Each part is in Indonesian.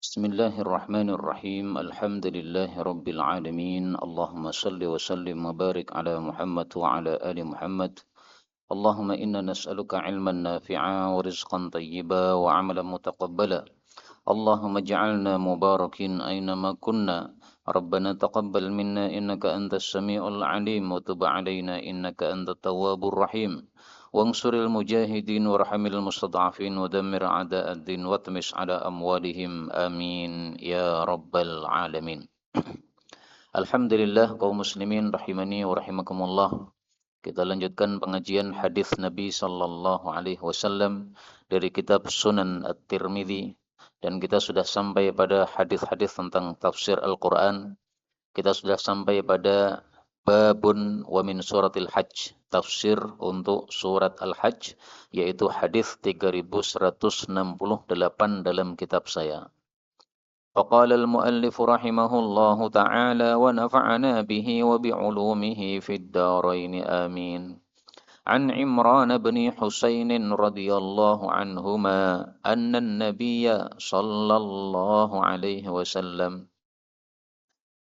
Bismillahirrahmanirrahim. Alhamdulillahi rabbil alamin. Allahumma salli wa sallim wa barik ala Muhammad wa ala ali Muhammad. Allahumma inna nas'aluka ilman nafi'a wa rizqan tayyiba wa amalan mutaqabbala. Allahumma ja'alna mubarakin aynama kunna. Rabbana taqabbal minna innaka antas sami'ul alim wa tub alaina innaka antat tawwabur rahim. وانصر المجاهدين وارحم المستضعفين ودمر أعداء الدين واطمس على أموالهم آمين يا رب العالمين. Alhamdulillah kaum muslimin rahimani wa rahimakumullah. Kita lanjutkan pengajian hadis Nabi sallallahu alaihi wasallam dari kitab Sunan At-Tirmidzi, dan kita sudah sampai pada hadis-hadis tentang tafsir Al-Qur'an. Kita sudah sampai pada babun wa min suratil hajj, tafsir untuk surat Al-Hajj, yaitu hadis 3168 dalam kitab saya. Faqala al-muallif rahimahullahu ta'ala wa nafa'ana bihi wa bi'ulumihi fid darain amin. An Imran bin Husain radhiyallahu anhuma anna an-nabiyya sallallahu alaihi wasallam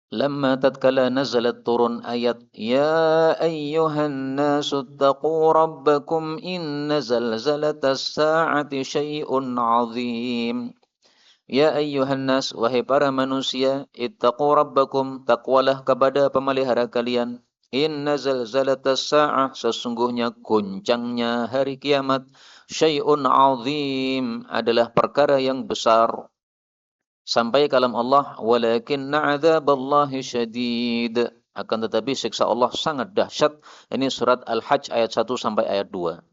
لما تتكلا نزلت turun ayat Ya ayyuhan nasu attaqu rabbakum inna zalzalatas sa'ati syai'un 'azim. Ya ayyuhan nas, wahai para manusia, ittaqu rabbakum, takwalah kepada pemelihara kalian. Inna zalzalatas sa'ah, sesungguhnya goncangnya hari kiamat, syai'un 'azim, adalah perkara yang besar. Sampai kalam Allah, walakinna 'adzaballahi syadid. Akan tetapi siksa Allah sangat dahsyat. Ini surat Al-Hajj ayat 1 sampai ayat 2.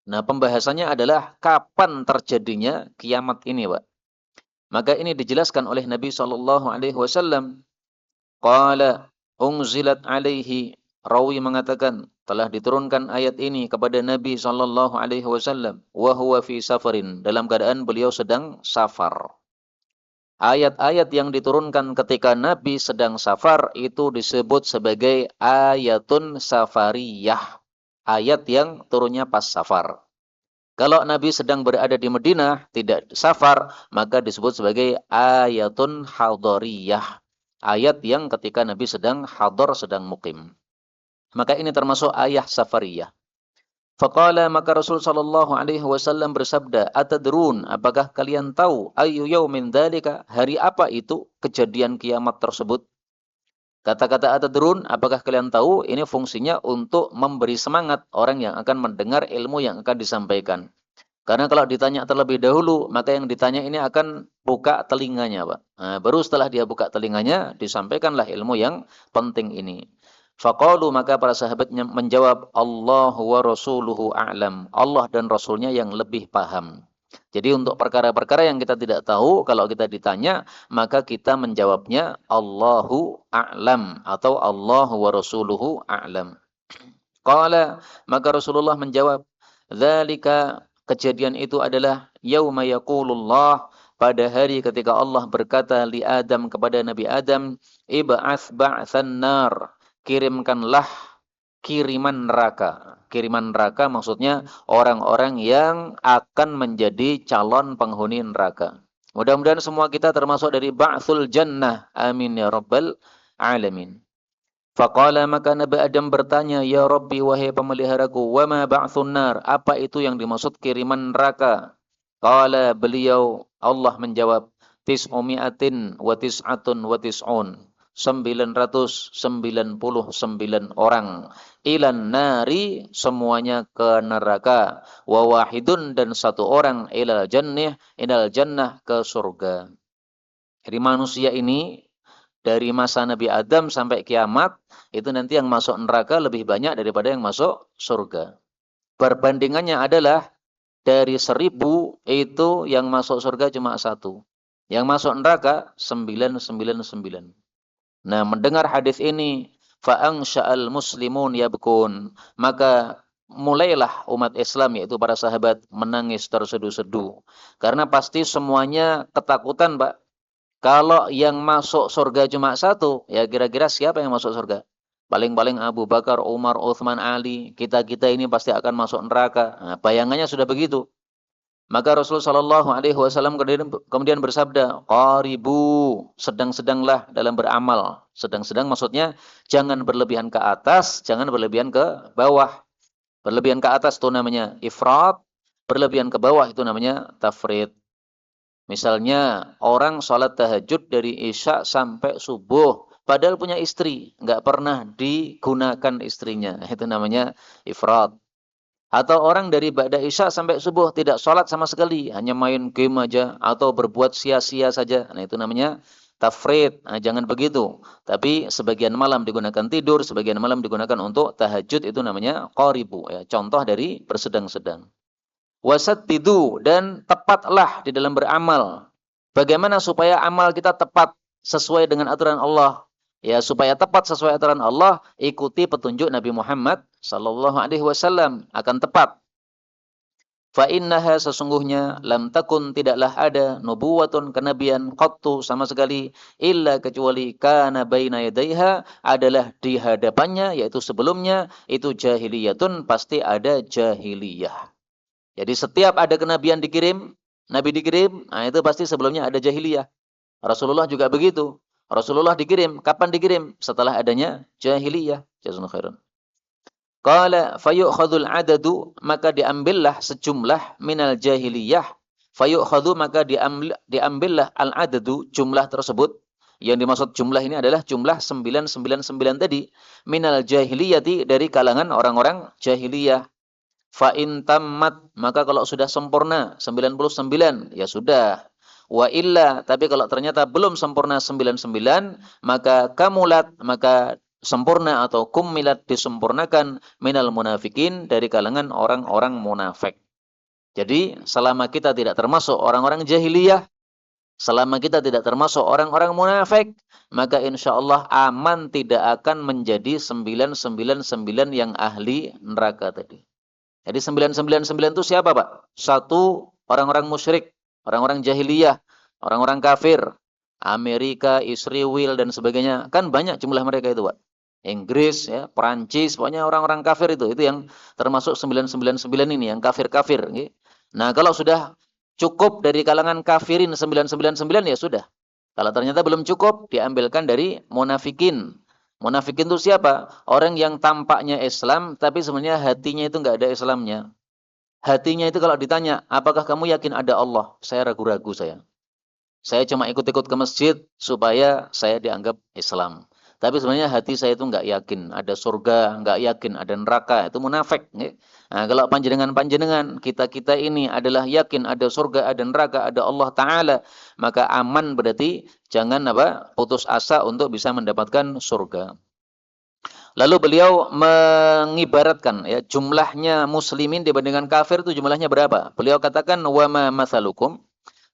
Nah, pembahasannya adalah kapan terjadinya kiamat ini, Pak. Maka ini dijelaskan oleh Nabi sallallahu alaihi wasallam. Qala unzilat alaihi, rawi mengatakan telah diturunkan ayat ini kepada Nabi sallallahu alaihi wasallam wa huwa fi safarin, dalam keadaan beliau sedang safar. Ayat-ayat yang diturunkan ketika Nabi sedang safar itu disebut sebagai ayatun safariyah. Ayat yang turunnya pas safar. Kalau Nabi sedang berada di Madinah, tidak safar, maka disebut sebagai ayatun hadariyah. Ayat yang ketika Nabi sedang hadar, sedang mukim. Maka ini termasuk ayat safariyah. Faqala, maka Rasul sallallahu alaihi wasallam bersabda, atadrun, apakah kalian tahu ayyu yaumin dzalika, hari apa itu kejadian kiamat tersebut? Kata-kata atadrun, apakah kalian tahu, ini fungsinya untuk memberi semangat orang yang akan mendengar ilmu yang akan disampaikan. Karena kalau ditanya terlebih dahulu, maka yang ditanya ini akan buka telinganya, Pak. Nah, baru setelah dia buka telinganya, disampaikanlah ilmu yang penting ini. Faqalu, maka para sahabatnya menjawab, Allahu wa rasuluhu a'lam. Allah dan Rasulnya yang lebih paham. Jadi untuk perkara-perkara yang kita tidak tahu, kalau kita ditanya, maka kita menjawabnya Allahu a'lam atau Allahu wa rasuluhu a'lam. Qala, maka Rasulullah menjawab, dzalika, kejadian itu adalah yauma yaqulullah, pada hari ketika Allah berkata li Adam, kepada Nabi Adam, ib'ats ba'tsan nar, kirimkanlah kiriman neraka. Kiriman neraka maksudnya orang-orang yang akan menjadi calon penghuni neraka. Mudah-mudahan semua kita termasuk dari ba'tsul jannah. Amin ya rabbal alamin. Faqala, maka Nabi Adam bertanya, Ya Rabbi, wahai pemeliharaku, wa ma ba'tsun nar, apa itu yang dimaksud kiriman neraka? Qala, beliau, Allah menjawab, tis'umi'atin wa tis'atun wa tis'un, 999 orang, ilan nari, semuanya ke neraka, wa wahidun, dan satu orang, ilal jannah, ke surga. Jadi manusia ini dari masa Nabi Adam sampai kiamat, itu nanti yang masuk neraka lebih banyak daripada yang masuk surga. Perbandingannya adalah dari 1000 itu yang masuk surga cuma 1. Yang masuk neraka 999. Nah, mendengar hadis ini, fa'angsha'al muslimun yabkun, maka mulailah umat Islam, yaitu para sahabat, menangis terseduh-seduh. Karena pasti semuanya ketakutan, Pak. Kalau yang masuk surga cuma 1, ya kira-kira siapa yang masuk surga? Paling-paling Abu Bakar, Umar, Uthman, Ali. Kita-kita ini pasti akan masuk neraka. Nah, bayangannya sudah begitu. Maka Rasulullah Shallallahu Alaihi Wasallam kemudian bersabda, "Qaribu, sedang-sedanglah dalam beramal." Sedang-sedang maksudnya jangan berlebihan ke atas, jangan berlebihan ke bawah. Berlebihan ke atas itu namanya ifrat, berlebihan ke bawah itu namanya tafrid. Misalnya orang sholat tahajud dari isya sampai subuh, padahal punya istri, nggak pernah digunakan istrinya, itu namanya ifrat. Atau orang dari ba'da isya sampai subuh tidak sholat sama sekali, hanya main game aja atau berbuat sia-sia saja. Nah, itu namanya tafrid. Nah, jangan begitu. Tapi sebagian malam digunakan tidur, sebagian malam digunakan untuk tahajud, itu namanya qaribu, ya, contoh dari bersedang-sedang. Wasattidu, dan tepatlah di dalam beramal. Bagaimana supaya amal kita tepat sesuai dengan aturan Allah? Ya, supaya tepat sesuai aturan Allah, ikuti petunjuk Nabi Muhammad sallallahu alaihi wasallam akan tepat. Fa innaha, sesungguhnya, lam takun, tidaklah ada, nubuwatun, kenabian, qattu, sama sekali, illa, kecuali, kana baina yadaiha, adalah di hadapannya, yaitu sebelumnya, itu jahiliyatun, pasti ada jahiliyah. Jadi setiap ada kenabian dikirim, nabi dikirim, nah itu pasti sebelumnya ada jahiliyah. Rasulullah juga begitu. Rasulullah dikirim, kapan dikirim? Setelah adanya jahiliyah. Jazakumullah khairan. Qala fayu'khadhul adadu, maka diambillah sejumlah minal jahiliyah. Fayu'khadhu, maka diambillah al-adadu, jumlah tersebut. Yang dimaksud jumlah ini adalah jumlah 999 tadi. Minal jahiliyati, dari kalangan orang-orang jahiliyah. Fa in tammat, maka kalau sudah sempurna 99, ya sudah. Wa illa, tapi kalau ternyata belum sempurna 99, maka kamulat, maka sempurna atau kumilat, disempurnakan, minal munafikin, dari kalangan orang-orang munafik. Jadi selama kita tidak termasuk orang-orang jahiliyah, selama kita tidak termasuk orang-orang munafik, maka insya Allah aman, tidak akan menjadi 999 yang ahli neraka tadi. Jadi 999 itu siapa, Pak? Satu, orang-orang musyrik, orang-orang jahiliyah, orang-orang kafir, Amerika, Israel, dan sebagainya. Kan banyak jumlah mereka itu, Pak. Inggris, ya, Perancis, pokoknya orang-orang kafir itu yang termasuk 999 ini, yang kafir-kafir. Okay? Nah, kalau sudah cukup dari kalangan kafirin 999, ya sudah. Kalau ternyata belum cukup, diambilkan dari munafikin. Munafikin itu siapa? Orang yang tampaknya Islam, tapi sebenarnya hatinya itu nggak ada Islamnya. Hatinya itu kalau ditanya, apakah kamu yakin ada Allah? Saya ragu-ragu saya. Saya cuma ikut-ikut ke masjid supaya saya dianggap Islam. Tapi sebenarnya hati saya itu nggak yakin ada surga, nggak yakin ada neraka. Itu munafik. Nah, kalau panjenengan, kita ini adalah yakin ada surga, ada neraka, ada Allah Ta'ala, maka aman, berarti jangan putus asa untuk bisa mendapatkan surga. Lalu beliau mengibaratkan, ya, jumlahnya muslimin dibandingkan kafir itu jumlahnya berapa? Beliau katakan, wa ma mathalukum,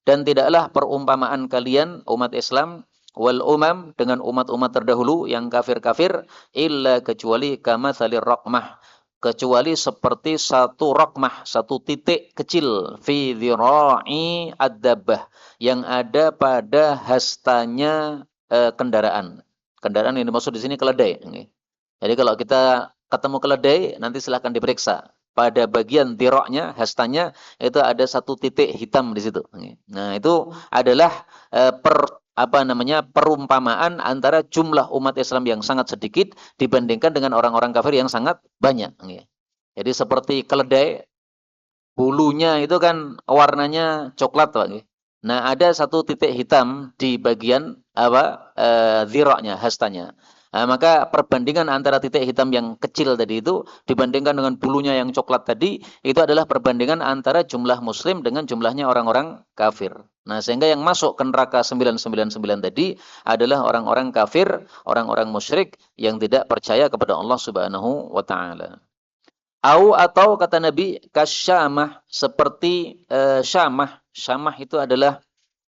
dan tidaklah perumpamaan kalian umat Islam wal umam, dengan umat-umat terdahulu yang kafir-kafir, illa, kecuali, kamatsalir raqmah, kecuali seperti satu raqmah, satu titik kecil, fi dhira'i ad-dabbah, yang ada pada hastanya kendaraan. Kendaraan yang dimaksud di sini keledai. Jadi kalau kita ketemu keledai, nanti silahkan diperiksa. Pada bagian diroknya, hastanya, itu ada satu titik hitam di situ. Nah, itu adalah perumpamaan antara jumlah umat Islam yang sangat sedikit dibandingkan dengan orang-orang kafir yang sangat banyak. Jadi seperti keledai, bulunya itu kan warnanya coklat, Pak. Nah, ada satu titik hitam di bagian diroknya, hastanya. Nah, maka perbandingan antara titik hitam yang kecil tadi itu dibandingkan dengan bulunya yang coklat tadi, itu adalah perbandingan antara jumlah muslim dengan jumlahnya orang-orang kafir. Nah, sehingga yang masuk ke neraka 999 tadi adalah orang-orang kafir, orang-orang musyrik yang tidak percaya kepada Allah Subhanahu wa taala. Atau kata Nabi, kasyamah, seperti syamah. Syamah itu adalah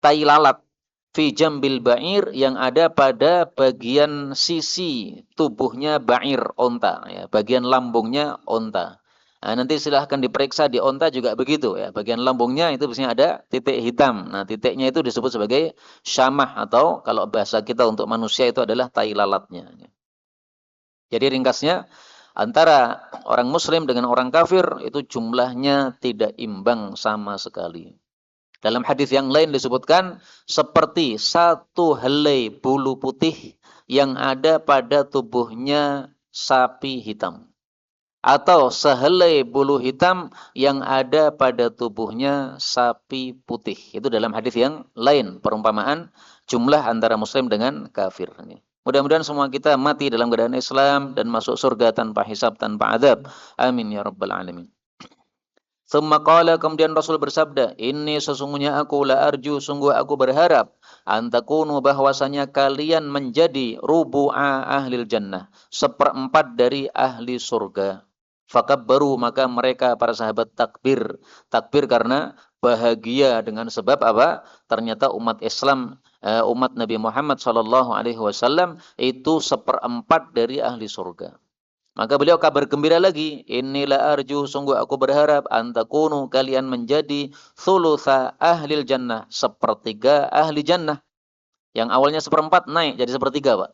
tai lalat, fi jambil ba'ir, yang ada pada bagian sisi tubuhnya ba'ir, onta, ya, bagian lambungnya onta. Nah, nanti silahkan diperiksa di onta juga begitu, ya, bagian lambungnya itu biasanya ada titik hitam. Nah, titiknya itu disebut sebagai syamah, atau kalau bahasa kita untuk manusia itu adalah tai lalatnya. Jadi ringkasnya, Antara orang muslim dengan orang kafir itu jumlahnya tidak imbang sama sekali. Dalam hadis yang lain disebutkan seperti satu helai bulu putih yang ada pada tubuhnya sapi hitam. Atau sehelai bulu hitam yang ada pada tubuhnya sapi putih. Itu dalam hadis yang lain, perumpamaan jumlah antara muslim dengan kafir. Mudah-mudahan semua kita mati dalam keadaan Islam dan masuk surga tanpa hisab, tanpa azab. Amin ya rabbal alamin. Tsumma qala, kemudian Rasul bersabda, "Inni sesungguhnya aku la arju, sungguh aku berharap antakunu bahwasanya kalian menjadi rubu'a ahlil jannah, seperempat dari ahli surga." Fakabbaru, maka mereka para sahabat takbir. Takbir karena bahagia dengan sebab apa? Ternyata umat Islam, umat Nabi Muhammad sallallahu alaihi wasallam itu seperempat dari ahli surga. Maka beliau kabar gembira lagi, inilah arju, sungguh aku berharap antakunu kalian menjadi thulutha ahlil jannah, sepertiga ahli jannah. Yang awalnya seperempat naik jadi sepertiga, Pak.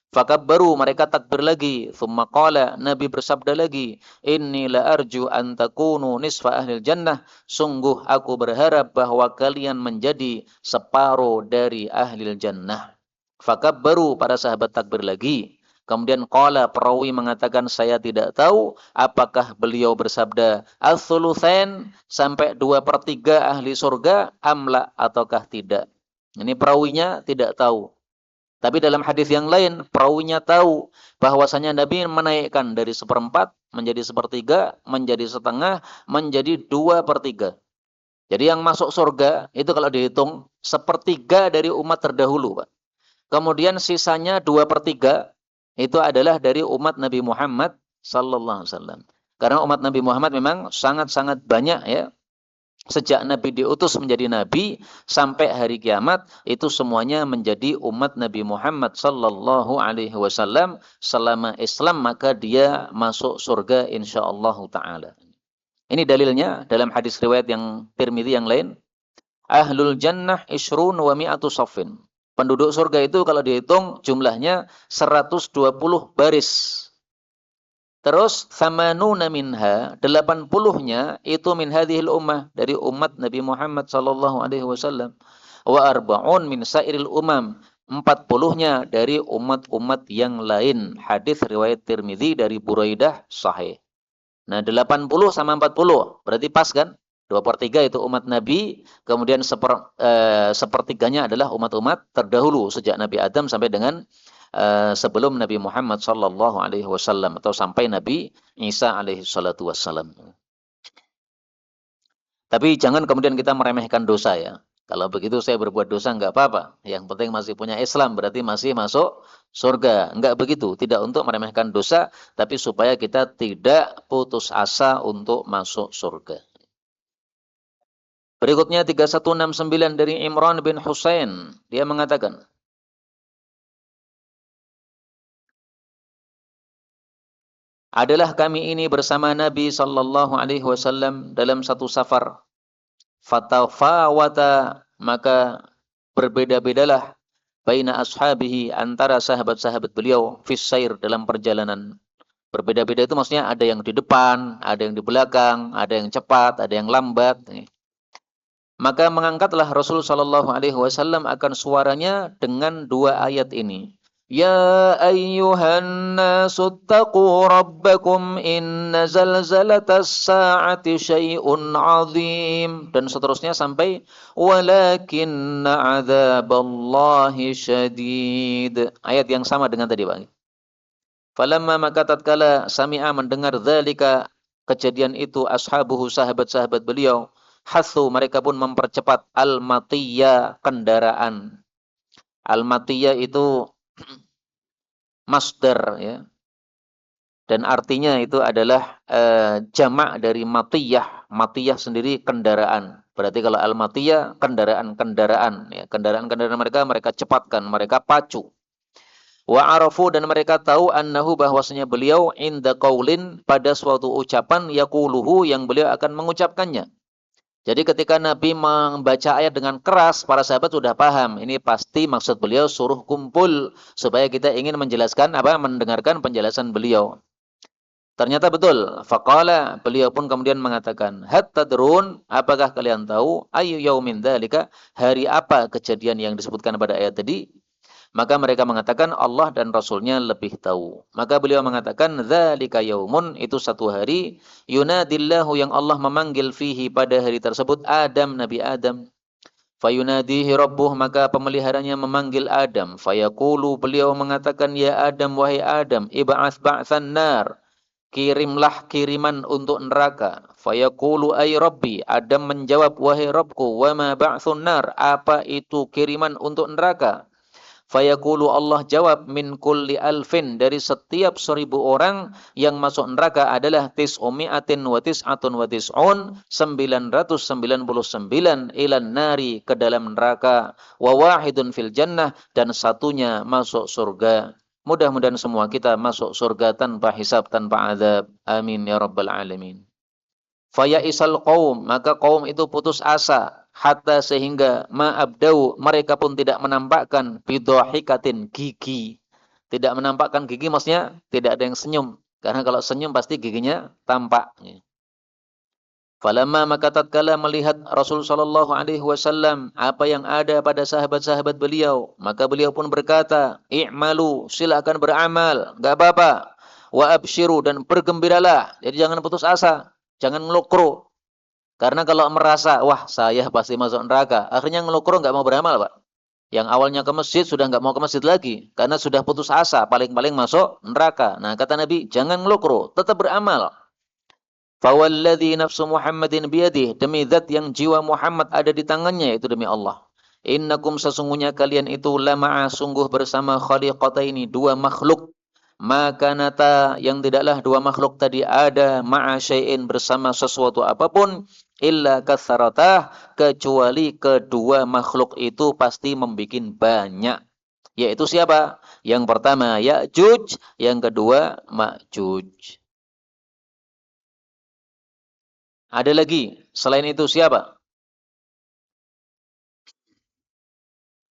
Fakabbaru, mereka takbir lagi. Thumma qala, Nabi bersabda lagi, inni la arju an takunu nisfa ahlil jannah, sungguh aku berharap bahwa kalian menjadi separuh dari ahlil jannah. Fakabbaru, para sahabat takbir lagi. Kemudian qala, perawi mengatakan saya tidak tahu apakah beliau bersabda al-thulutsain, sampai 2/3 ahli surga, amla ataukah tidak. Ini perawinya tidak tahu. Tapi dalam hadis yang lain, perawinya tahu bahwasanya Nabi menaikkan dari seperempat menjadi sepertiga, menjadi setengah, menjadi 2/3. Jadi yang masuk surga itu kalau dihitung sepertiga dari umat terdahulu, Pak. Kemudian sisanya 2/3 itu adalah dari umat Nabi Muhammad sallallahu alaihi wasallam. Karena umat Nabi Muhammad memang sangat-sangat banyak ya. Sejak Nabi diutus menjadi Nabi sampai hari kiamat itu semuanya menjadi umat Nabi Muhammad sallallahu alaihi wasallam. Selama Islam maka dia masuk surga insyaallah taala. Ini dalilnya dalam hadis riwayat yang Tirmidzi yang lain. Ahlul jannah ishrun wa mi'atu saffin. Penduduk surga itu kalau dihitung jumlahnya 120 baris. Terus samanuna minha, 80-nya itu min hadhil ummah, dari umat Nabi Muhammad sallallahu alaihi wasallam. Wa arba'un min sairil umam, 40-nya dari umat-umat yang lain. Hadis riwayat Tirmidzi dari Buraidah sahih. Nah, 80 sama 40 berarti pas kan? 2/3 itu umat Nabi, kemudian sepertiganya adalah umat-umat terdahulu sejak Nabi Adam sampai dengan sebelum Nabi Muhammad sallallahu alaihi wasallam atau sampai Nabi Isa alaihi salatu wassalam. Tapi jangan kemudian kita meremehkan dosa ya. Kalau begitu saya berbuat dosa enggak apa-apa. Yang penting masih punya Islam, berarti masih masuk surga. Enggak begitu, tidak untuk meremehkan dosa, tapi supaya kita tidak putus asa untuk masuk surga. Berikutnya 3169 dari Imran bin Husain. Dia mengatakan, adalah kami ini bersama Nabi sallallahu alaihi wasallam dalam satu safar. Fatafawata, maka berbeda-bedalah baina ashabihi, antara sahabat-sahabat beliau, fis sair, dalam perjalanan. Berbeda-beda itu maksudnya ada yang di depan, ada yang di belakang, ada yang cepat, ada yang lambat. Maka mengangkatlah Rasul sallallahu alaihi wasallam akan suaranya dengan 2 ayat ini. Ya ayyuhan nasu taqu rabbakum inna zalzalatas sa'ati syai'un 'azim, dan seterusnya sampai walakinna 'adzaballahi syadid. Ayat yang sama dengan tadi, Pak. Falamma, maka tatkala sami'a, mendengar dzalika, kejadian itu, ashabuhu, sahabat-sahabat beliau, hasu, mereka pun mempercepat al-matiyya, kendaraan. Al-matiyya itu masdar ya. Dan artinya itu adalah jamak dari matiyah. Matiyah sendiri kendaraan. Berarti kalau al-matiyah kendaraan-kendaraan ya. Kendaraan-kendaraan mereka cepatkan, mereka pacu. Wa arafu, dan mereka tahu annahu, bahwasanya beliau inda qaulin, pada suatu ucapan, yaquluhu, yang beliau akan mengucapkannya. Jadi ketika Nabi membaca ayat dengan keras, para sahabat sudah paham. Ini pasti maksud beliau suruh kumpul supaya kita ingin menjelaskan mendengarkan penjelasan beliau. Ternyata betul. Faqala, beliau pun kemudian mengatakan, hatta tadrun, apakah kalian tahu ayu yaumin dzalika, hari apa kejadian yang disebutkan pada ayat tadi? Maka mereka mengatakan Allah dan Rasulnya lebih tahu. Maka beliau mengatakan, dzalika yaumun, itu satu hari, yunadillahu, yang Allah memanggil fihi, pada hari tersebut, Adam, Nabi Adam. Fayunadihi rabbuh, maka pemeliharanya memanggil Adam. Fayaqulu, beliau mengatakan, ya Adam, wahai Adam, ib'ats ba'tsan nar, kirimlah kiriman untuk neraka. Fayaqulu ay rabbi, Adam menjawab, wahai Rabbku, wa ma ba'tsun nar, apa itu kiriman untuk neraka? Fayaqulu, Allah jawab, min kulli alfin, dari setiap 1.000 orang yang masuk neraka adalah tis'umi'atin wa tis'atun wa tis'un, 999 ilan nari, ke dalam neraka, wa wahidun fil jannah, dan satunya masuk surga. Mudah-mudahan semua kita masuk surga tanpa hisab, tanpa azab. Amin ya rabbal alamin. Faya isal qaum, maka kaum itu putus asa, hatta, sehingga ma'abdau, mereka pun tidak menampakkan bidhahikatin, gigi. Tidak menampakkan gigi, maksudnya tidak ada yang senyum. Karena kalau senyum pasti giginya tampak. Falamma, maka tatkala melihat Rasul sallallahu alaihi wasallam apa yang ada pada sahabat-sahabat beliau, maka beliau pun berkata, "I'malu, silakan beramal, enggak apa-apa. Wa absyiru, dan bergembiralah." Jadi jangan putus asa, jangan ngelukru. Karena kalau merasa, wah saya pasti masuk neraka, akhirnya ngelukru, enggak mau beramal, Pak. Yang awalnya ke masjid sudah enggak mau ke masjid lagi, karena sudah putus asa, paling-paling masuk neraka. Nah, kata Nabi, jangan ngelukru, tetap beramal. Fawalladzi nafsu Muhammadin biyadih, demi zat yang jiwa Muhammad ada di tangannya, yaitu demi Allah. Innakum, sesungguhnya kalian itu, lama'a, sungguh bersama, khaliqataini, dua makhluk. Maka nata, yang tidaklah dua makhluk tadi ada, ma'a syai'in, bersama sesuatu apapun, illa katsaratah, kecuali kedua makhluk itu pasti membikin banyak. Yaitu siapa? Yang pertama Ya'juj, yang kedua Ma'juj. Ada lagi selain itu siapa?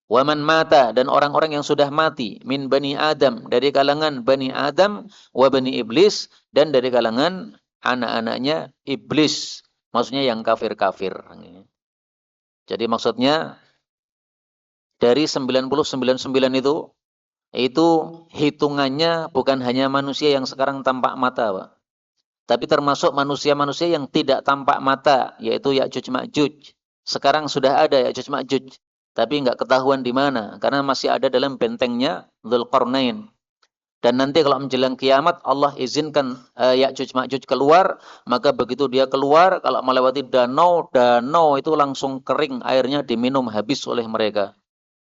Waman mata, dan orang-orang yang sudah mati, min bani Adam, dari kalangan bani Adam, wa bani Iblis, dan dari kalangan anak-anaknya Iblis. Maksudnya yang kafir-kafir. Jadi maksudnya dari 999 itu hitungannya bukan hanya manusia yang sekarang tampak mata, Pak. Tapi termasuk manusia-manusia yang tidak tampak mata, yaitu Ya'juj Ma'juj. Sekarang sudah ada Ya'juj Ma'juj, tapi enggak ketahuan di mana, karena masih ada dalam bentengnya Dzulqarnain. Dan nanti kalau menjelang kiamat, Allah izinkan Ya'juj Ma'juj keluar, maka begitu dia keluar, kalau melewati danau, danau itu langsung kering, airnya diminum habis oleh mereka.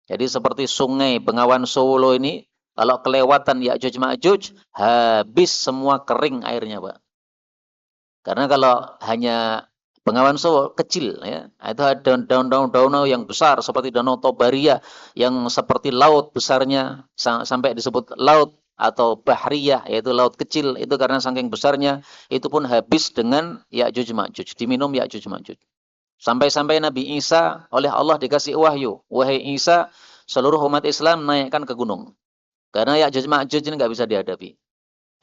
Jadi seperti sungai Bengawan Solo ini, kalau kelewatan Ya'juj Ma'juj, habis semua, kering airnya, Pak. Karena kalau hanya Bengawan Solo kecil, ya, itu ada danau-danau yang besar seperti Danau Tobaria yang seperti laut besarnya, sampai disebut laut atau bahriyah, yaitu laut kecil, itu karena saking besarnya, itu pun habis dengan Ya'juj Ma'juj, diminum Ya'juj Ma'juj. Sampai-sampai Nabi Isa oleh Allah dikasih wahyu, wahai Isa, seluruh umat Islam naikkan ke gunung. Karena Ya'juj Ma'juj ini nggak bisa dihadapi.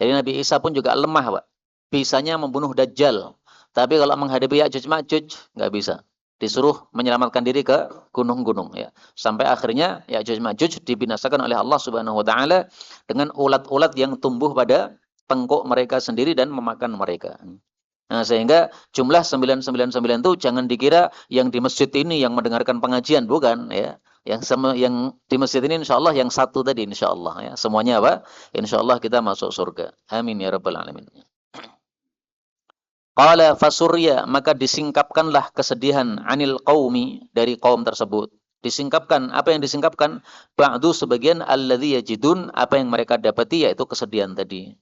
Jadi Nabi Isa pun juga lemah, Pak. Bisanya membunuh Dajjal. Tapi kalau menghadapi Ya'juj Ma'juj, nggak bisa. Disuruh menyelamatkan diri ke gunung-gunung. Ya. Sampai akhirnya Ya'juj Ma'juj dibinasakan oleh Allah Subhanahu Wa Taala dengan ulat-ulat yang tumbuh pada tengkuk mereka sendiri dan memakan mereka. Nah, sehingga jumlah 999 itu jangan dikira yang di masjid ini yang mendengarkan pengajian, bukan, ya. Yang di masjid ini insyaallah yang satu tadi insyaallah, ya. Semuanya apa? Insyaallah kita masuk surga. Amin ya rabbal alamin. Qala fasurya, maka disingkapkanlah kesedihan, anil qaumi, dari kaum tersebut. Disingkapkan, apa yang disingkapkan? Ba'du, sebagian, alladzi yajidun, apa yang mereka dapati, yaitu kesedihan tadi.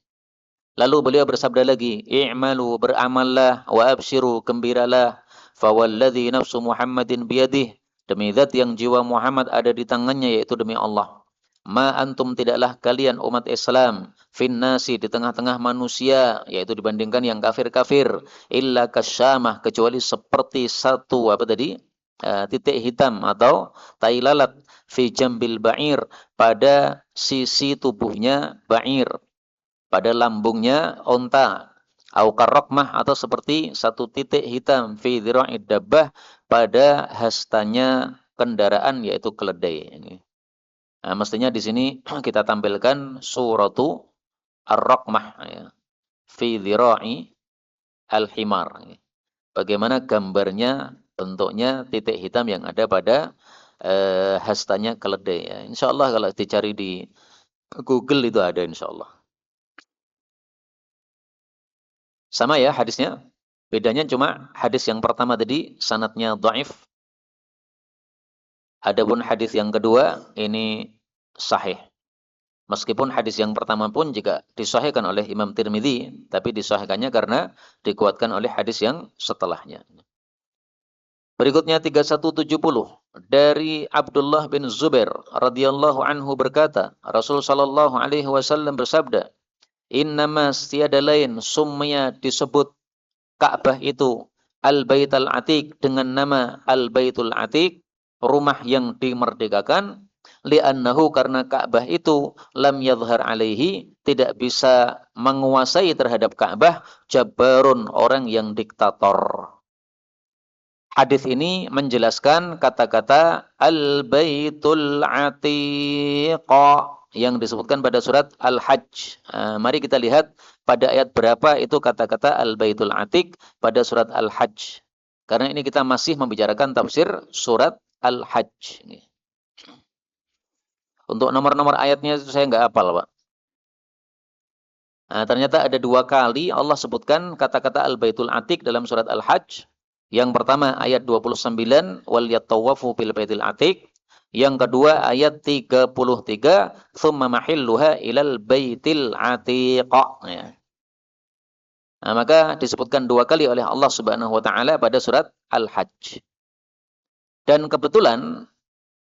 Lalu beliau bersabda lagi, i'malu, beramallah, wa absyiru, gembiralah, fawalladzi nafsu Muhammadin biyadih, demi zat yang jiwa Muhammad ada di tangannya, yaitu demi Allah. Ma antum, tidaklah kalian umat Islam, finnasi, di tengah-tengah manusia, yaitu dibandingkan yang kafir-kafir, illa kasyamah, kecuali seperti satu, apa tadi? Titik hitam atau tai lalat, fi jambil ba'ir, pada sisi tubuhnya ba'ir, pada lambungnya onta, au karrokmah atau seperti satu titik hitam fi dhira'id dabbah pada hastanya kendaraan yaitu keledai. Nah, mestinya di sini kita tampilkan suratu ar-raqmah ya, fi dhira'i al-himar. Bagaimana gambarnya, bentuknya titik hitam yang ada pada hastanya keledai ya. Insyaallah kalau dicari di Google itu ada insyaallah. Sama ya hadisnya. Bedanya cuma hadis yang pertama tadi sanadnya dhaif. Adapun hadis yang kedua ini sahih. Meskipun hadis yang pertama pun juga disahihkan oleh Imam Tirmidzi, tapi disahihkannya karena dikuatkan oleh hadis yang setelahnya. Berikutnya 3170 dari Abdullah bin Zubair radhiyallahu anhu berkata, Rasul sallallahu alaihi wasallam bersabda, "Innama tiada lain summiya disebut Ka'bah itu Al-Baitul Atiq dengan nama Al-Baitul Atiq, rumah yang dimerdekakan, li'annahu karena Ka'bah itu lam yadhhar alaihi tidak bisa menguasai terhadap Ka'bah jabbarun orang yang diktator." Hadis ini menjelaskan kata-kata Al-Baitul Atiq yang disebutkan pada surat Al-Hajj. Mari kita lihat pada ayat berapa itu kata-kata Al-Baitul Atiq pada surat Al-Hajj. Karena ini kita masih membicarakan tafsir surat Al-Hajj. Untuk nomor-nomor ayatnya saya nggak hafal, Pak. Ternyata ada 2 kali Allah sebutkan kata-kata Al-Baitul Atiq dalam surat Al-Hajj. Yang pertama ayat 29 wal yatawafu bil baitil atiq. Yang kedua ayat 33 tsumma mahilluha ilal baitil atiq ya. Maka disebutkan 2 kali oleh Allah Subhanahu wa taala pada surat Al-Hajj. Dan kebetulan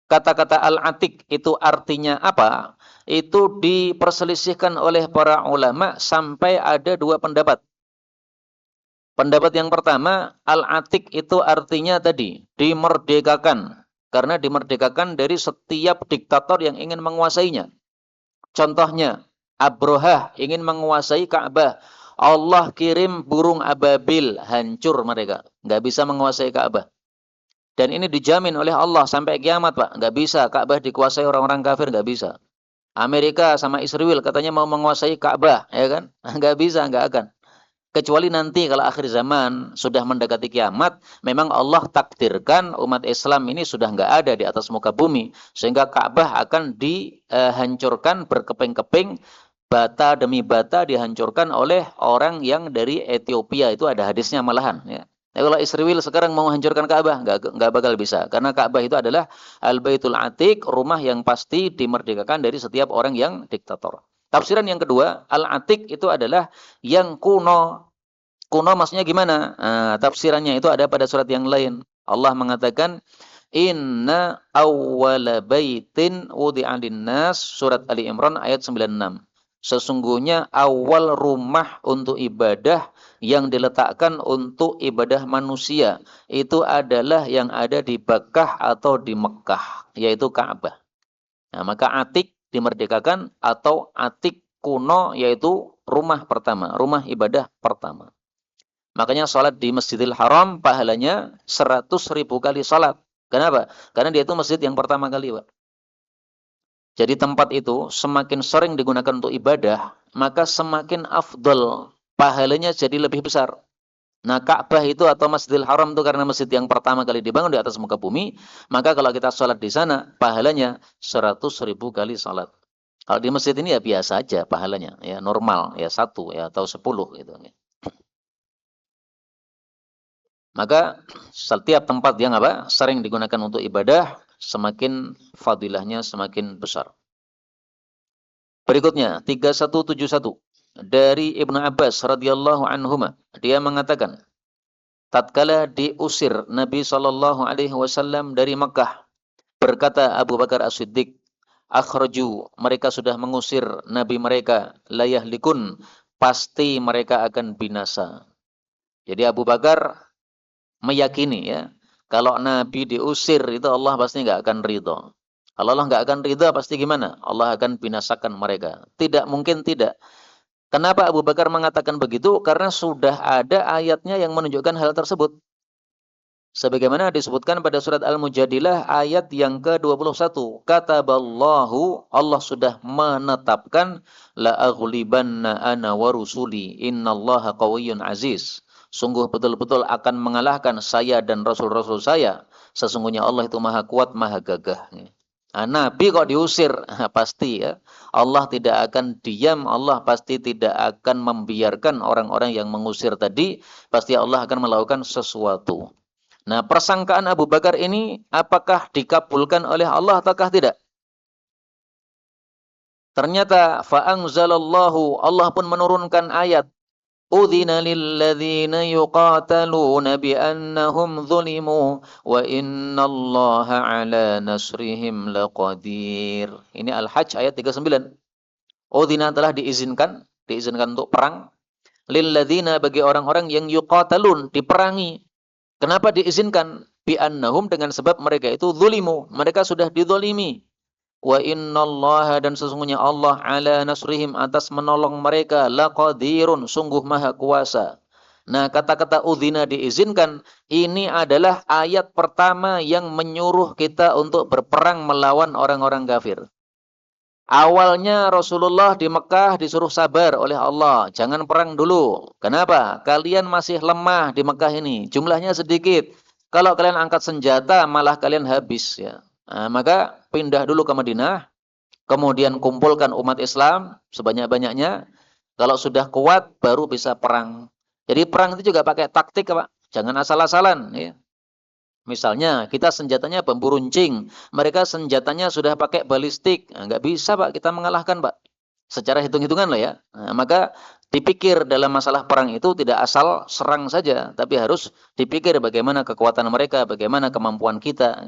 kata-kata Al-Atiq itu artinya apa? Itu diperselisihkan oleh para ulama sampai ada 2 pendapat. Pendapat yang pertama, Al-Atiq itu artinya tadi, dimerdekakan. Karena dimerdekakan dari setiap diktator yang ingin menguasainya. Contohnya, Abrahah ingin menguasai Ka'bah. Allah kirim burung ababil, hancur mereka. Nggak bisa menguasai Ka'bah. Dan ini dijamin oleh Allah sampai kiamat, Pak. Nggak bisa, Ka'bah dikuasai orang-orang kafir, nggak bisa. Amerika sama Israel katanya mau menguasai Ka'bah, ya kan? Nggak bisa, nggak akan. Kecuali nanti kalau akhir zaman sudah mendekati kiamat, memang Allah takdirkan umat Islam ini sudah nggak ada di atas muka bumi. Sehingga Ka'bah akan dihancurkan berkeping-keping, bata demi bata dihancurkan oleh orang yang dari Ethiopia. Itu ada hadisnya malahan. Ya. Kalau Israel sekarang mau hancurkan Ka'bah, nggak bakal bisa. Karena Ka'bah itu adalah Al-Baitul Atiq, rumah yang pasti dimerdekakan dari setiap orang yang diktator. Tafsiran yang kedua, Al-Atiq itu adalah yang kuno. Kuno maksudnya gimana? Tafsirannya itu ada pada surat yang lain. Allah mengatakan, Inna awwala baitin wudi'a lin-nas, surat Ali Imran ayat 96. Sesungguhnya awal rumah untuk ibadah yang diletakkan untuk ibadah manusia itu adalah yang ada di Bakkah atau di Mekkah, yaitu Ka'bah. Nah, maka Atiq dimerdekakan atau Atiq kuno yaitu rumah pertama, rumah ibadah pertama. Makanya sholat di Masjidil Haram pahalanya 100.000 kali sholat. Kenapa? Karena dia itu masjid yang pertama kali, Pak. Jadi tempat itu semakin sering digunakan untuk ibadah, maka semakin afdal, pahalanya jadi lebih besar. Nah, Ka'bah itu atau Masjidil Haram itu karena masjid yang pertama kali dibangun di atas muka bumi, maka kalau kita sholat di sana, pahalanya 100.000 kali sholat. Kalau di masjid ini ya biasa aja pahalanya, ya normal, ya 1 ya atau 10 gitu. Maka setiap tempat yang sering digunakan untuk ibadah, semakin fadilahnya semakin besar. Berikutnya 3171 dari Ibnu Abbas radhiyallahu anhuma, dia mengatakan, tatkala diusir Nabi sallallahu alaihi wasallam dari Makkah, berkata Abu Bakar As-Siddiq, akhraju, mereka sudah mengusir nabi mereka, la yahlikun, pasti mereka akan binasa. Jadi Abu Bakar meyakini ya, kalau nabi diusir itu Allah pasti nggak akan ridho. Kalau Allah nggak akan ridho pasti gimana? Allah akan binasakan mereka. Tidak mungkin tidak. Kenapa Abu Bakar mengatakan begitu? Karena sudah ada ayatnya yang menunjukkan hal tersebut. Sebagaimana disebutkan pada surat Al-Mujadilah ayat yang ke-21. Kataballahu, Allah sudah menetapkan, la aghlibanna ana wa rusuli, innallaha qawiyyun aziz. Sungguh betul-betul akan mengalahkan saya dan rasul-rasul saya. Sesungguhnya Allah itu maha kuat, maha gagah. Nah, Nabi kok diusir? Pasti ya. Allah tidak akan diam, Allah pasti tidak akan membiarkan orang-orang yang mengusir tadi. Pasti Allah akan melakukan sesuatu. Nah, persangkaan Abu Bakar ini apakah dikabulkan oleh Allah ataukah tidak? Ternyata fa'anzalallahu, Allah pun menurunkan ayat, udzina lilladzina yuqataluna biannahum zulimu wa innallaha ala nasrihim laqadir. Ini Al-Hajj ayat 39. Udzina telah diizinkan untuk perang, lilladzina bagi orang-orang yang yuqatalun, diperangi. Kenapa diizinkan? Bi'annahum, dengan sebab mereka itu zulimu, mereka sudah dizalimi. Wa innallaha, dan sesungguhnya Allah, ala nasrihim, atas menolong mereka, laqadirun, sungguh maha kuasa. Nah, kata-kata udzina, diizinkan, ini adalah ayat pertama yang menyuruh kita untuk berperang melawan orang-orang kafir. Awalnya Rasulullah di Mekah disuruh sabar oleh Allah, jangan perang dulu. Kenapa? Kalian masih lemah di Mekah ini, jumlahnya sedikit. Kalau kalian angkat senjata, malah kalian habis ya. Nah, maka pindah dulu ke Madinah, kemudian kumpulkan umat Islam sebanyak-banyaknya. Kalau sudah kuat, baru bisa perang. Jadi perang itu juga pakai taktik, Pak. Jangan asal-asalan ya. Misalnya kita senjatanya bambu runcing, mereka senjatanya sudah pakai balistik. Nah, nggak bisa Pak kita mengalahkan Pak. Secara hitung-hitungan lah ya. Nah, maka dipikir dalam masalah perang itu tidak asal serang saja, tapi harus dipikir bagaimana kekuatan mereka, bagaimana kemampuan kita.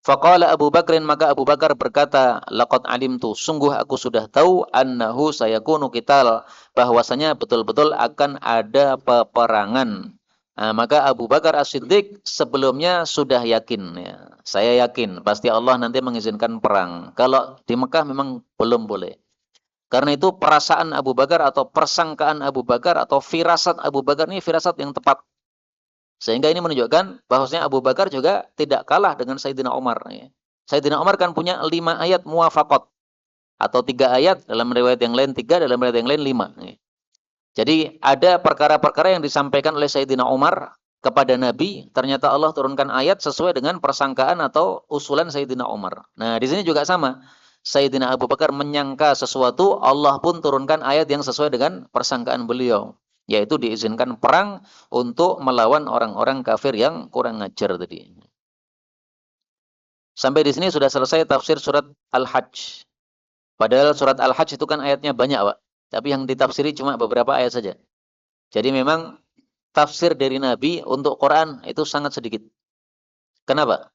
Faqala Abu Bakrin, maka Abu Bakar berkata, laqad alimtu, sungguh aku sudah tahu, annahu sayakunu qital, bahwasanya betul-betul akan ada peperangan. Nah, maka Abu Bakar As-Siddiq sebelumnya sudah yakin ya. Saya yakin pasti Allah nanti mengizinkan perang. Kalau di Mekah memang belum boleh. Karena itu perasaan Abu Bakar atau persangkaan Abu Bakar atau firasat Abu Bakar ini firasat yang tepat. Sehingga ini menunjukkan bahwasanya Abu Bakar juga tidak kalah dengan Sayyidina Umar. Ya. Sayyidina Umar kan punya 5 ayat muwafaqat. Atau 3 ayat, dalam riwayat yang lain 3, dalam riwayat yang lain 5. Ya. Jadi ada perkara-perkara yang disampaikan oleh Sayyidina Umar kepada Nabi, ternyata Allah turunkan ayat sesuai dengan persangkaan atau usulan Sayyidina Umar. Nah, di sini juga sama. Sayyidina Abu Bakar menyangka sesuatu, Allah pun turunkan ayat yang sesuai dengan persangkaan beliau, yaitu diizinkan perang untuk melawan orang-orang kafir yang kurang ngajar tadi. Sampai di sini sudah selesai tafsir surat Al-Hajj. Padahal surat Al-Hajj itu kan ayatnya banyak, Pak. Tapi yang ditafsiri cuma beberapa ayat saja. Jadi memang tafsir dari Nabi untuk Quran itu sangat sedikit. Kenapa?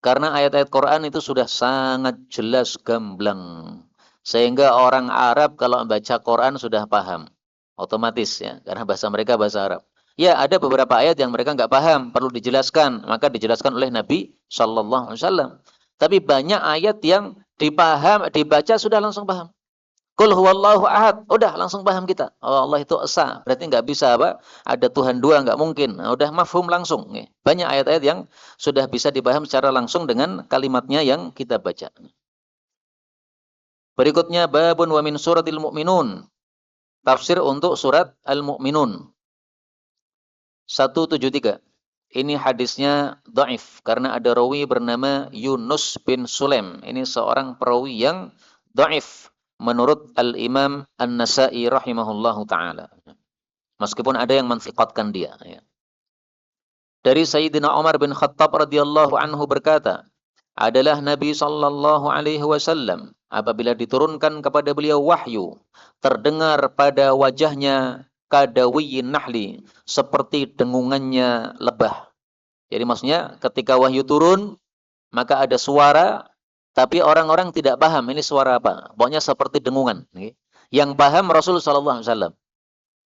Karena ayat-ayat Quran itu sudah sangat jelas gamblang. Sehingga orang Arab kalau membaca Quran sudah paham. Otomatis ya, karena bahasa mereka bahasa Arab. Ya, ada beberapa ayat yang mereka nggak paham, perlu dijelaskan. Maka dijelaskan oleh Nabi Shallallahu Alaihi Wasallam. Tapi banyak ayat yang dibaca sudah langsung paham. Qul huwallahu ahad, udah langsung paham kita. Oh, Allah itu esa, berarti nggak bisa apa? Ada Tuhan dua, nggak mungkin. Nah, udah mafhum langsung. Banyak ayat-ayat yang sudah bisa dipaham secara langsung dengan kalimatnya yang kita baca. Berikutnya babun wa min suratil mu'minun. Tafsir untuk surat Al-Mu'minun. 173. Ini hadisnya dhaif karena ada rawi bernama Yunus bin Sulaim. Ini seorang perawi yang dhaif menurut Al-Imam An-Nasa'i rahimahullahu ta'ala. Meskipun ada yang mensiqatkan dia. Ya. Dari Sayyidina Umar bin Khattab radhiyallahu anhu berkata, adalah Nabi sallallahu alaihi wasallam apabila diturunkan kepada beliau wahyu, terdengar pada wajahnya kadawiyin nahli, seperti dengungannya lebah. Jadi maksudnya ketika wahyu turun, maka ada suara, tapi orang-orang tidak paham ini suara apa. Pokoknya seperti dengungan. Yang paham Rasul sallallahu alaihi wasallam.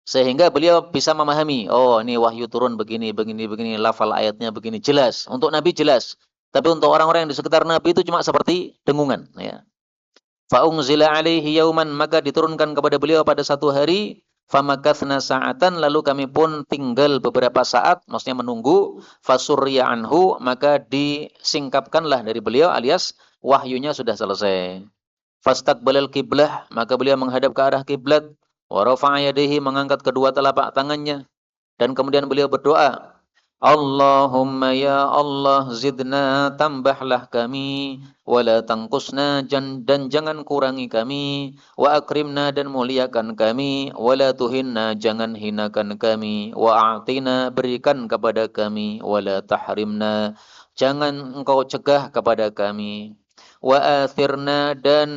Sehingga beliau bisa memahami, oh ini wahyu turun begini, lafal ayatnya begini, jelas. Untuk Nabi jelas. Tapi untuk orang-orang yang di sekitar Nabi itu cuma seperti dengungan. Ya. Fa'unzila alaihi yauman, maka diturunkan kepada beliau pada satu hari. Famakathna sa'atan, lalu kami pun tinggal beberapa saat, maksudnya menunggu. Fasurya anhu, maka disingkapkanlah dari beliau, alias wahyunya sudah selesai. Fastaqbalal kiblah, maka beliau menghadap ke arah kiblat. Wa rafa'a yadayhi, mengangkat kedua telapak tangannya. Dan kemudian beliau berdoa, Allahumma ya Allah, zidna, tambahlah kami, wala tangkusna, dan jangan kurangi kami, wa akrimna, dan muliakan kami, wala tuhinna, jangan hinakan kami, wa a'tina, berikan kepada kami, wala tahrimna, jangan engkau cegah kepada kami, wa athirna, dan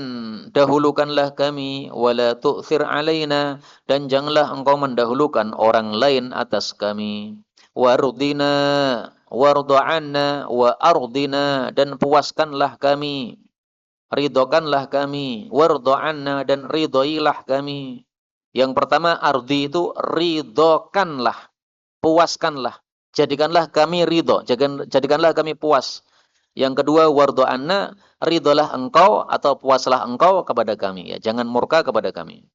dahulukanlah kami, wala tu'thir alaina, dan janganlah engkau mendahulukan orang lain atas kami. Wardina, wardo'anna, wa ardina, dan puaskanlah kami, ridhokanlah kami, wardo'anna, dan ridhoilah kami. Yang pertama, ardi itu ridhokanlah, puaskanlah, jadikanlah kami ridho, jadikanlah kami puas. Yang kedua, wardo'anna, ridholah engkau atau puaslah engkau kepada kami, ya, jangan murka kepada kami.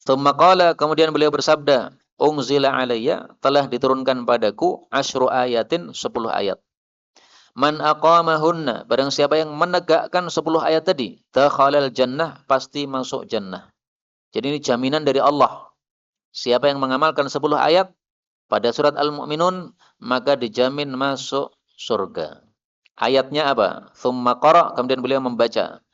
Tsumma qala, kemudian beliau bersabda, Unzila alayya, telah diturunkan padaku asyru ayatin, 10 ayat. Man aqamahunna, barang siapa yang menegakkan 10 ayat tadi, dakhalal jannah, pasti masuk jannah. Jadi ini jaminan dari Allah. Siapa yang mengamalkan 10 ayat pada surat Al-Mu'minun, maka dijamin masuk surga. Ayatnya apa? Tsumma qara, kemudian beliau membaca,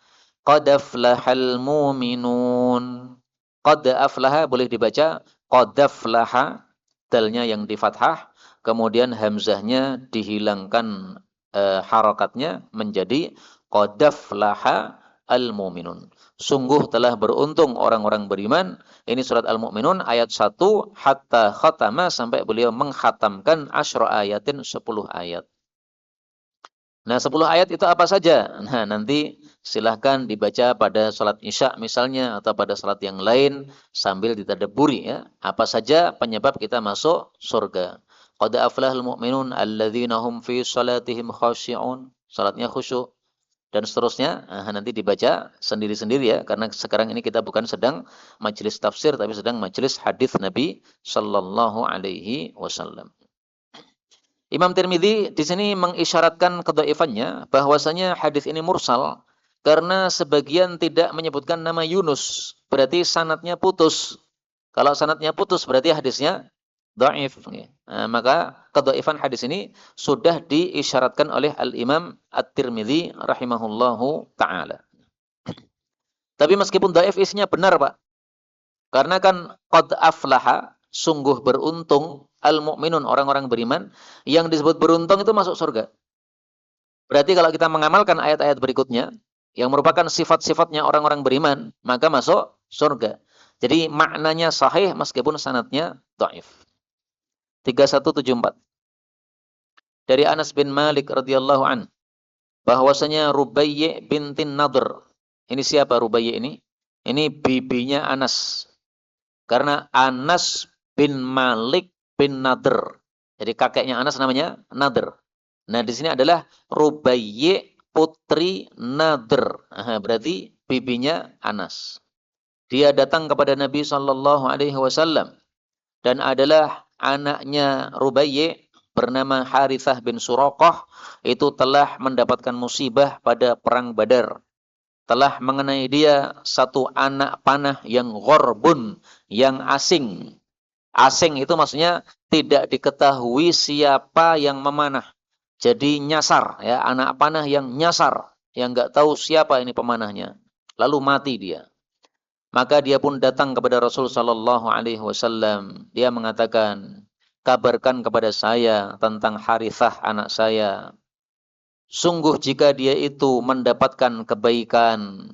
Qad aflahal mu'minun. Qad aflaha boleh dibaca Qad aflaha, dalnya yang di fathah, kemudian hamzahnya dihilangkan harakatnya menjadi Qad aflaha al-mu'minun. Sungguh telah beruntung orang-orang beriman. Ini surat Al-Mu'minun ayat 1 hatta khatama, sampai beliau mengkhatamkan asyra ayatin, 10 ayat. Nah, 10 ayat itu apa saja? Nah, nanti silahkan dibaca pada salat Isya misalnya, atau pada salat yang lain sambil ditadabburi, ya. Apa saja penyebab kita masuk surga. Qad aflahal mu'minun alladzina hum fi salatihim khashi'un. Salatnya khusyuk dan seterusnya. Nah, nanti dibaca sendiri-sendiri, ya, karena sekarang ini kita bukan sedang majelis tafsir tapi sedang majelis hadis Nabi sallallahu alaihi wasallam. Imam Tirmidzi di sini mengisyaratkan kedhaifannya, bahwasanya hadis ini mursal karena sebagian tidak menyebutkan nama Yunus, berarti sanadnya putus. Kalau sanadnya putus berarti hadisnya dhaif. Nah, maka kedhaifan hadis ini sudah diisyaratkan oleh Al-Imam At-Tirmidzi rahimahullahu taala. Tapi meskipun dhaif, isinya benar, Pak. Karena kan qad aflaha, sungguh beruntung, al-mu'minun, orang-orang beriman, yang disebut beruntung itu masuk surga. Berarti kalau kita mengamalkan ayat-ayat berikutnya, yang merupakan sifat-sifatnya orang-orang beriman, maka masuk surga. Jadi maknanya sahih meskipun sanadnya dhaif. 3174. Dari Anas bin Malik radhiyallahu an, bahwasanya Rubayyi bintin Nadr. Ini siapa Rubayyi ini? Ini bibinya Anas. Karena Anas bin Malik bin Nadr. Jadi kakeknya Anas namanya Nadr. Nah, di sini adalah Rubayyi putri Nadr. Berarti bibinya Anas. Dia datang kepada Nabi sallallahu alaihi wasallam dan adalah anaknya Rubayyi bernama Harithah bin Suraqah, itu telah mendapatkan musibah pada perang Badar. Telah mengenai dia satu anak panah yang ghorbun, yang asing. Asing itu maksudnya tidak diketahui siapa yang memanah. Jadi nyasar, ya, anak panah yang nyasar, yang enggak tahu siapa ini pemanahnya. Lalu mati dia. Maka dia pun datang kepada Rasul sallallahu alaihi wasallam. Dia mengatakan, "Kabarkan kepada saya tentang Harithah anak saya. Sungguh jika dia itu mendapatkan kebaikan,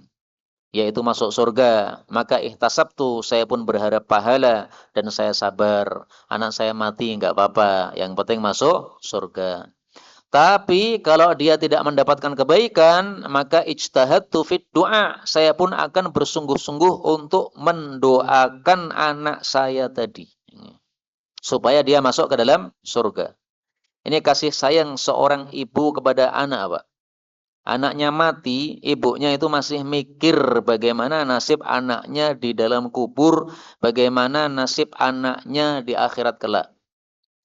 yaitu masuk surga, maka ihtasabtu, saya pun berharap pahala dan saya sabar. Anak saya mati enggak apa-apa, yang penting masuk surga. Tapi kalau dia tidak mendapatkan kebaikan, maka ijtahadtu fid du'a, saya pun akan bersungguh-sungguh untuk mendoakan anak saya tadi supaya dia masuk ke dalam surga." Ini kasih sayang seorang ibu kepada anak, Pak. Anaknya mati, ibunya itu masih mikir bagaimana nasib anaknya di dalam kubur, bagaimana nasib anaknya di akhirat kelak.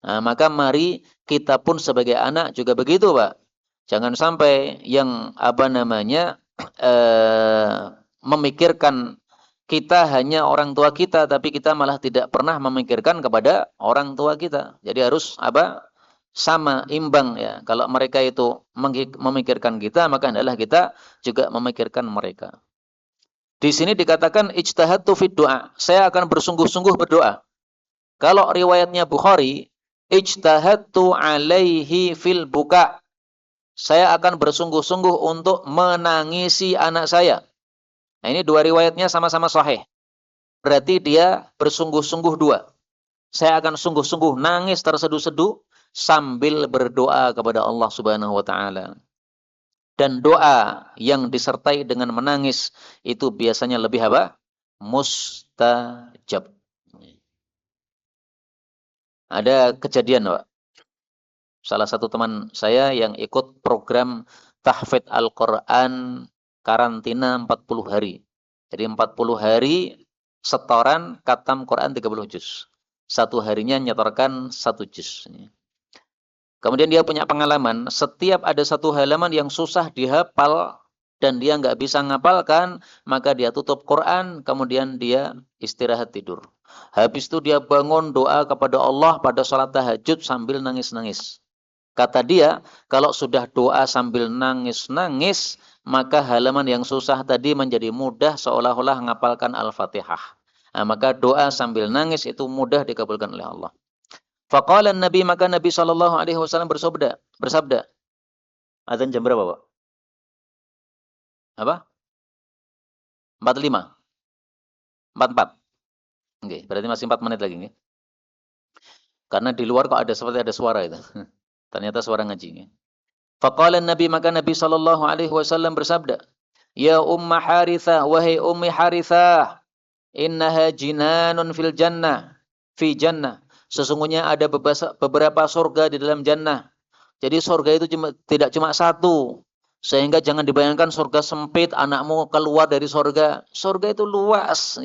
Nah, maka mari kita pun sebagai anak juga begitu, Pak. Jangan sampai yang memikirkan kita hanya orang tua kita, tapi kita malah tidak pernah memikirkan kepada orang tua kita. Jadi harus sama, imbang ya. Kalau mereka itu memikirkan kita, maka hendaklah kita juga memikirkan mereka. Di sini dikatakan ijtahadtu fid doa. Saya akan bersungguh-sungguh berdoa. Kalau riwayatnya Bukhari, ijtahadtu alaihi fil buka. Saya akan bersungguh-sungguh untuk menangisi anak saya. Nah, ini dua riwayatnya sama-sama sahih. Berarti dia bersungguh-sungguh dua. Saya akan sungguh-sungguh nangis terseduh-seduh sambil berdoa kepada Allah Subhanahu wa taala. Dan doa yang disertai dengan menangis itu biasanya lebih mustajab. Ada kejadian, Pak. Salah satu teman saya yang ikut program tahfidz Al-Qur'an karantina 40 hari. Jadi 40 hari setoran khatam Quran 30 juz. Satu harinya nyetorkan 1 juz. Kemudian dia punya pengalaman, setiap ada satu halaman yang susah dihafal dan dia nggak bisa ngapalkan, maka dia tutup Quran, kemudian dia istirahat tidur. Habis itu dia bangun doa kepada Allah pada sholat tahajud sambil nangis-nangis. Kata dia, kalau sudah doa sambil nangis-nangis, maka halaman yang susah tadi menjadi mudah seolah-olah ngapalkan Al-Fatihah. Nah, maka doa sambil nangis itu mudah dikabulkan oleh Allah. Faqala Nabi, maka Nabi sallallahu alaihi wasallam bersabda. Azan jam berapa, Pak? Apa? 45. 44. Oke, berarti masih 4 menit lagi, nggih. Karena di luar kok seperti ada suara itu. Ternyata suara ngaji, nggih. Faqala Nabi, maka Nabi sallallahu alaihi wasallam bersabda, "Ya Umma Harithah, wahai Ummi Harithah, innaha jinanun fil jannah, fi jannah." Sesungguhnya ada beberapa surga di dalam jannah. Jadi surga itu tidak cuma satu. Sehingga jangan dibayangkan surga sempit, anakmu keluar dari surga. Surga itu luas.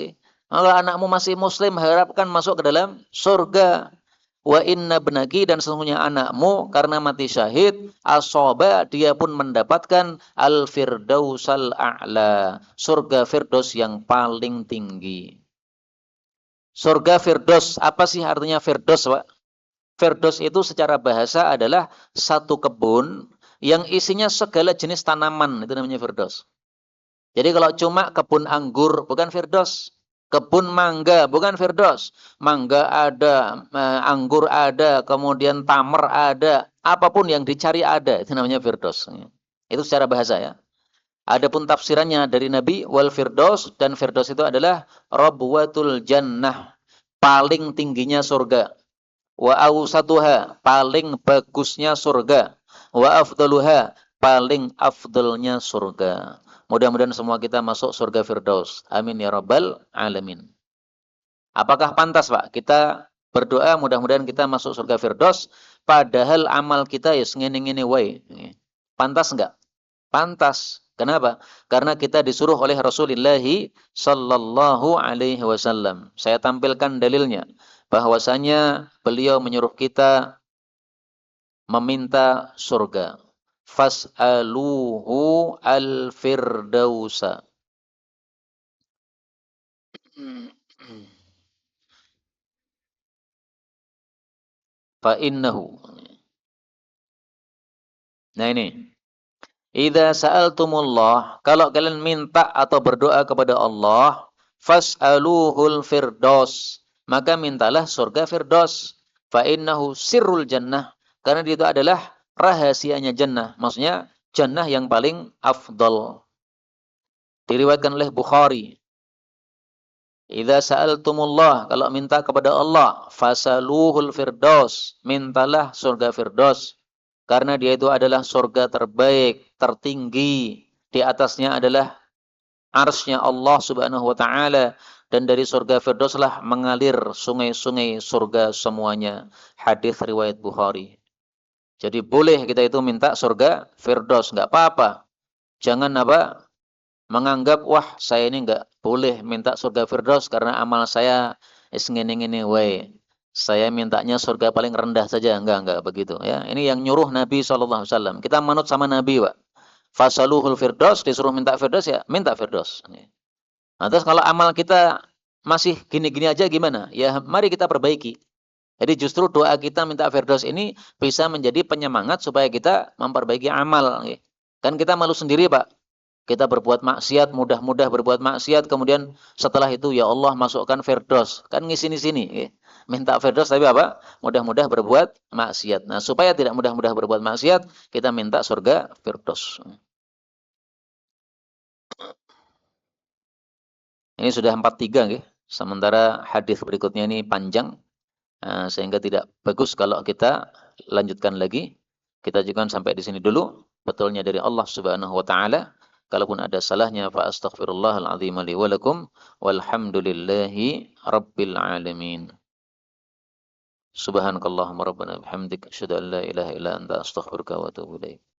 Kalau anakmu masih muslim, harapkan masuk ke dalam surga. Wa inna benaki, dan sesungguhnya anakmu karena mati syahid, asoba, dia pun mendapatkan al-firdausal a'la. Surga firdaus yang paling tinggi. Surga firdaus, apa sih artinya firdaus, Pak? Firdaus itu secara bahasa adalah satu kebun yang isinya segala jenis tanaman, itu namanya firdaus. Jadi kalau cuma kebun anggur bukan firdaus, kebun mangga bukan firdaus. Mangga ada, anggur ada, kemudian tamar ada, apapun yang dicari ada, itu namanya firdaus. Itu secara bahasa ya. Adapun tafsirannya dari Nabi, wal firdaus, dan firdaus itu adalah rabwatul jannah, paling tingginya surga. Wa awsatuha, paling bagusnya surga. Wa afdaluha, paling afdalnya surga. Mudah-mudahan semua kita masuk surga firdaus. Amin ya rabbal alamin. Apakah pantas, Pak, kita berdoa mudah-mudahan kita masuk surga firdaus, padahal amal kita ya ngene-ngene wae. Pantas enggak? Pantas. Kenapa? Karena kita disuruh oleh Rasulullah sallallahu alaihi wasallam. Saya tampilkan dalilnya bahwasanya beliau menyuruh kita meminta surga. Fas'aluhu al-firdausa. Fa innahu. Nah ini. Idza sa'altumullah, kalau kalian minta atau berdoa kepada Allah, fas'aluhul firdaus, maka mintalah surga firdaus. Fa innahu sirrul jannah, karena itu adalah rahasianya jannah, maksudnya jannah yang paling afdal. Diriwayatkan oleh Bukhari. Idza sa'altumullah, kalau minta kepada Allah, fasaluhul firdaus, mintalah surga firdaus. Karena dia itu adalah surga terbaik, tertinggi. Di atasnya adalah arsy-Nya Allah Subhanahu wa taala, dan dari surga firdauslah mengalir sungai-sungai surga semuanya. Hadis riwayat Bukhari. Jadi boleh kita itu minta surga firdaus, enggak apa-apa. Jangan apa? Menganggap wah saya ini enggak boleh minta surga Firdaus karena amal saya ngene-ngene wae. Saya mintanya surga paling rendah saja. Enggak begitu ya. Ini yang nyuruh Nabi SAW. Kita manut sama Nabi, Pak. Fasaluhul Firdaus, disuruh minta Firdaus ya, minta Firdaus. Nah, terus kalau amal kita masih gini-gini aja gimana? Ya, mari kita perbaiki. Jadi justru doa kita minta Firdaus ini bisa menjadi penyemangat supaya kita memperbaiki amal. Kan kita malu sendiri, Pak. Kita berbuat maksiat, mudah-mudah berbuat maksiat, kemudian setelah itu ya Allah masukkan Firdaus. Kan ngisi-sini. Minta Firdaus tapi apa? Mudah-mudah berbuat maksiat. Nah, supaya tidak mudah-mudah berbuat maksiat, kita minta surga Firdaus. Ini sudah 43 nggih. Sementara hadis berikutnya ini panjang sehingga tidak bagus kalau kita lanjutkan lagi. Kita ajukan sampai di sini dulu. Betulnya dari Allah Subhanahu wa taala. Kalaupun ada salahnya fa astaghfirullahal azim li wa lakum walhamdulillahi rabbil alamin. Subhanakallahumma rabbana bihamdika asyhadu an la ilaha illa anta astaghfiruka wa atubu ilaik.